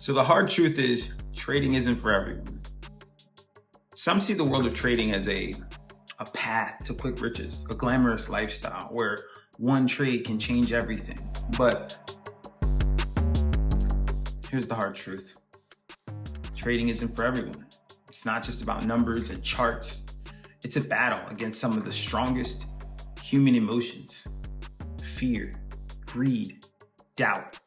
So the hard truth is trading isn't for everyone. Some see the world of trading as a path to quick riches, a glamorous lifestyle where one trade can change everything. But here's the hard truth. Trading isn't for everyone. It's not just about numbers and charts. It's a battle against some of the strongest human emotions: fear, greed, doubt,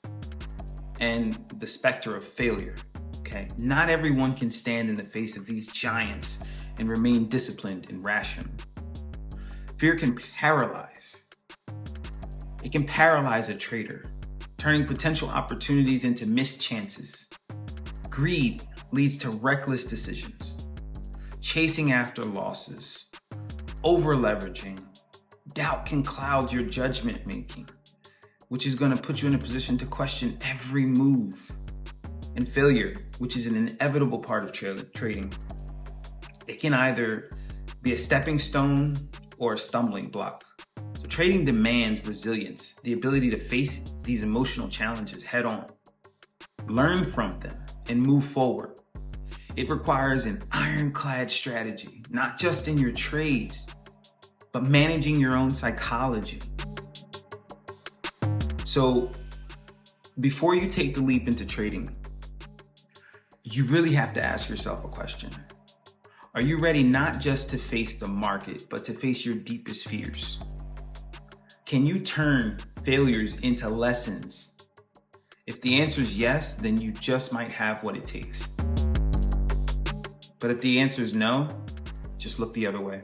and the specter of failure. Okay, not everyone can stand in the face of these giants and remain disciplined and rational. Fear can paralyze. It can paralyze a trader, turning potential opportunities into missed chances. Greed leads to reckless decisions, chasing after losses, over-leveraging. Doubt can cloud your judgment making, which is going to put you in a position to question every move. And failure, which is an inevitable part of trading, it can either be a stepping stone or a stumbling block. So trading demands resilience, the ability to face these emotional challenges head on, learn from them, and move forward. It requires an ironclad strategy, not just in your trades, but managing your own psychology. So before you take the leap into trading, you really have to ask yourself a question. Are you ready not just to face the market, but to face your deepest fears? Can you turn failures into lessons? If the answer is yes, then you just might have what it takes. But if the answer is no, just look the other way.